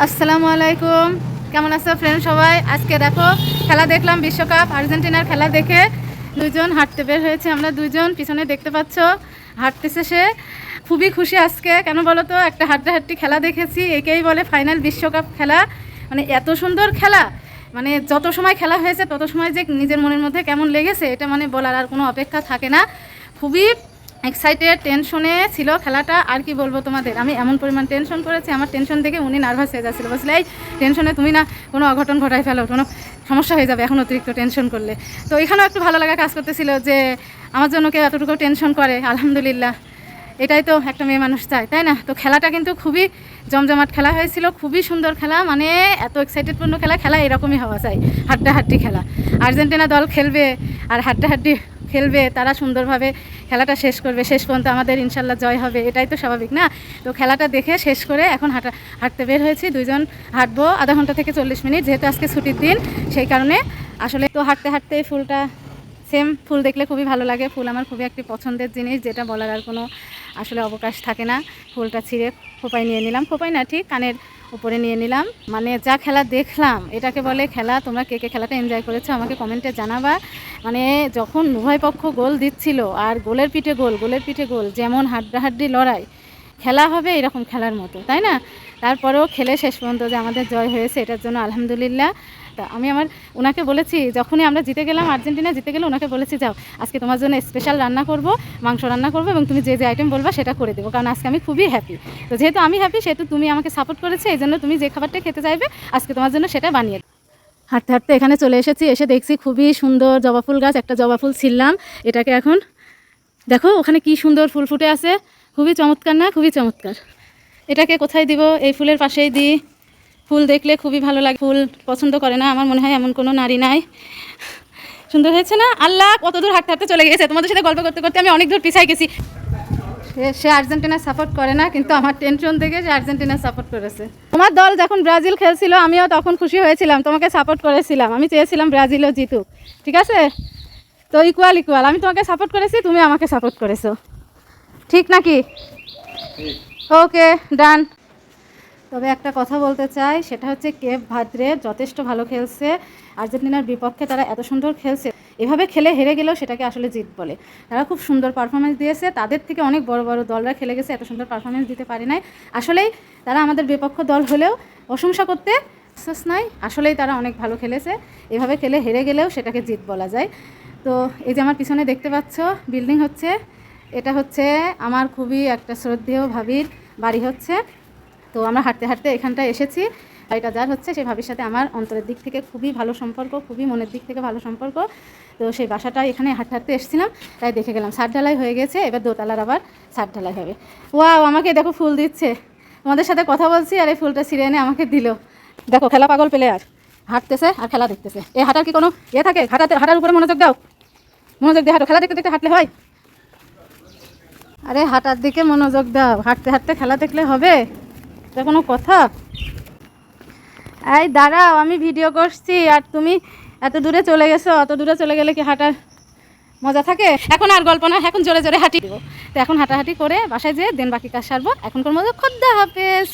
আসসালামু আলাইকুম, কেমন আছো ফ্রেন্ড সবাই? আজকে দেখো খেলা দেখলাম, বিশ্বকাপ আর্জেন্টিনার খেলা দেখে দুইজন হাঁটতে বের হয়েছে। আমরা দুইজন পিছনে দেখতে পাচ্ছ, হাঁটতেছে সে। খুবই খুশি আজকে। কেন বলো তো, একটা হাড্ডাহাড্ডি খেলা দেখেছি, একেই বলে ফাইনাল বিশ্বকাপ খেলা। মানে এত সুন্দর খেলা, মানে যত সময় খেলা হয়েছে তত সময় যে নিজের মনের মধ্যে কেমন লেগেছে এটা মানে বলার আর কোনো অপেক্ষা থাকে না। খুবই এক্সাইটেড, টেনশনে ছিল খেলাটা। আর কি বলবো তোমাদের, আমি এমন পরিমাণ টেনশন করেছি, আমার টেনশন দেখে উনি নার্ভাস হয়ে যাচ্ছিলো। বলছিল, এই টেনশনে তুমি না কোনো অঘটন ঘটাই ফেলো, কোনো সমস্যা হয়ে যাবে এখন অতিরিক্ত টেনশন করলে। তো এখানেও একটু ভালো লাগা কাজ করতেছিল যে আমার জন্য কেউ এতটুকু টেনশন করে। আলহামদুলিল্লাহ, এটাই তো একটা মেয়ে মানুষ চায়, তাই না? তো খেলাটা কিন্তু খুবই জমজমাট খেলা হয়েছিল, খুবই সুন্দর খেলা। মানে এত এক্সাইটেডপূর্ণ খেলা এরকমই হওয়া চাই, হাড্ডাহাড্ডি খেলা। আর্জেন্টিনা দল খেলবে আর হাড্ডাহাড্ডি খেলবে, তারা সুন্দরভাবে খেলাটা শেষ করবে, শেষ পর্যন্ত আমাদের ইনশাল্লাহ জয় হবে, এটাই তো স্বাভাবিক না? তো খেলাটা দেখে শেষ করে এখন হাঁটতে বের হয়েছি। দুইজন হাঁটবো আধা ঘন্টা থেকে 40 মিনিট, যেহেতু আজকে ছুটির দিন সেই কারণে। আসলে তো হাঁটতে হাঁটতে ফুলটা সেম, ফুল দেখলে খুবই ভালো লাগে। ফুল আমার খুবই একটি পছন্দের জিনিস, যেটা বলার আর কোনো আসলে অবকাশ থাকে না। ফুলটা ছিঁড়ে খোপায় নিয়ে নিলাম, খোপায় না ঠিক কানের উপরে নিয়ে নিলাম। মানে যা খেলা দেখলাম, এটাকে বলে খেলা। তোমরা কে কে খেলাটা এনজয় করেছো আমাকে কমেন্টে জানাবা। মানে যখন উভয় পক্ষ গোল দিচ্ছিল আর গোলের পিঠে গোল, যেমন হাড্ডাহাড্ডি লড়াই খেলা হবে এরকম খেলার মতো, তাই না? তারপরেও খেলে শেষ পর্যন্ত যে আমাদের জয় হয়েছে, এটার জন্য আলহামদুলিল্লাহ। তা আমি ওনাকে বলেছি, যখনই আমরা জিতে গেলাম, আর্জেন্টিনা জিতে গেলে, ওনাকে বলেছি, যাও আজকে তোমার জন্য স্পেশাল রান্না করব, মাংস রান্না করবো, এবং তুমি যে যে আইটেম বলবা সেটা করে দেবো, কারণ আজকে আমি খুবই হ্যাপি। তো যেহেতু আমি হ্যাপি, সেহেতু তুমি আমাকে সাপোর্ট করেছো, এই জন্য তুমি যে খাবারটা খেতে চাইবে আজকে তোমার জন্য সেটা বানিয়ে। হাঁটতে হাঁটতে এখানে চলে এসেছি, এসে দেখছি খুবই সুন্দর জবা ফুল গাছ। একটা জবা ফুল ছিললাম, এটাকে এখন দেখো ওখানে কি সুন্দর ফুল ফুটে আছে, খুবই চমৎকার না? খুবই চমৎকার। এটাকে কোথায় দিব? এই ফুলের পাশেই দিই। ফুল দেখলে খুবই ভালো লাগে। ফুল পছন্দ করে না আমার মনে হয় এমন কোনো নারী নাই। সুন্দর হয়েছে না? আল্লাহ, কত দূর হাঁটতে হাঁটতে চলে গেছে। তোমাদের সাথে গল্প করতে করতে আমি অনেক দূর পিছাই গেছি। সে আর্জেন্টিনা সাপোর্ট করে না, কিন্তু আমার টেনশন থেকে সে আর্জেন্টিনা সাপোর্ট করেছে। তোমার দল যখন ব্রাজিল খেলছিল, আমিও তখন খুশি হয়েছিলাম, তোমাকে সাপোর্ট করেছিলাম। আমি চেয়েছিলাম ব্রাজিলও জিতুক, ঠিক আছে? তো ইকুয়াল, আমি তোমাকে সাপোর্ট করেছি, তুমি আমাকে সাপোর্ট করেছো, ঠিক নাকি? ওকে, ডান। তবে একটা কথা বলতে চাই, সেটা হচ্ছে কেপ ভাদ্রে যথেষ্ট ভালো খেলছে। আর্জেন্টিনার বিপক্ষে তারা এত সুন্দর খেলছে, এভাবে খেলে হেরে গেলেও সেটাকে আসলে জিত বলে। তারা খুব সুন্দর পারফরমেন্স দিয়েছে, তাদের থেকে অনেক বড় বড় দলরা খেলে গেছে, এত সুন্দর পারফরমেন্স দিতে পারে নাই। আসলেই তারা আমাদের বিপক্ষ দল হলেও প্রশংসা করতে আফসোস নাই, আসলেই তারা অনেক ভালো খেলেছে। এভাবে খেলে হেরে গেলেও সেটাকে জিত বলা যায়। তো এই যে আমার পিছনে দেখতে পাচ্ছ বিল্ডিং হচ্ছে, এটা হচ্ছে আমার খুবই একটা শ্রদ্ধেয় ভাবির বাড়ি হচ্ছে। তো আমরা হাঁটতে হাঁটতে এখানটায় এসেছি। বাড়িটা যার হচ্ছে সেই ভাবির সাথে আমার অন্তরের দিক থেকে খুবই ভালো সম্পর্ক, খুবই মনের দিক থেকে ভালো সম্পর্ক। তো সেই বাসাটা এখানে হাঁটতে হাঁটতে এসেছিলাম, তাই দেখে গেলাম। ছাদ ঢালাই হয়ে গেছে, এবার দোতলার আবার ছাদ ঢালাই হবে। ওয়াও, আমাকে দেখো ফুল দিচ্ছে। তোমাদের সাথে কথা বলছি আর এই ফুলটা ছিঁড়ে এনে আমাকে দিল। দেখো, খেলা পাগল প্লেয়ার হাঁটতেছে আর খেলা দেখতেছে। এই হাঁটার কি কোনো থাকে? হাঁটার উপরে মনোযোগ দাও, মনোযোগ দিয়ে হাঁটো। খেলা দেখতে দেখতে হাঁটলে হয়? আরে হাঁটার দিকে মনোযোগ দাও, হাঁটতে হাঁটতে খেলা দেখলে হবে? এটা কোনো কথা? এই দাঁড়াও, আমি ভিডিও করছি আর তুমি এত দূরে চলে গেছো। অত দূরে চলে গেলে কি হাঁটার মজা থাকে? এখন আর গল্প না, এখন জোরে জোরে হাঁটি দেবো। তো এখন হাঁটাহাঁটি করে বাসায় যেয়ে দেন বাকি কাজ সারবো। এখনকার মতো খোদা হাফেজ।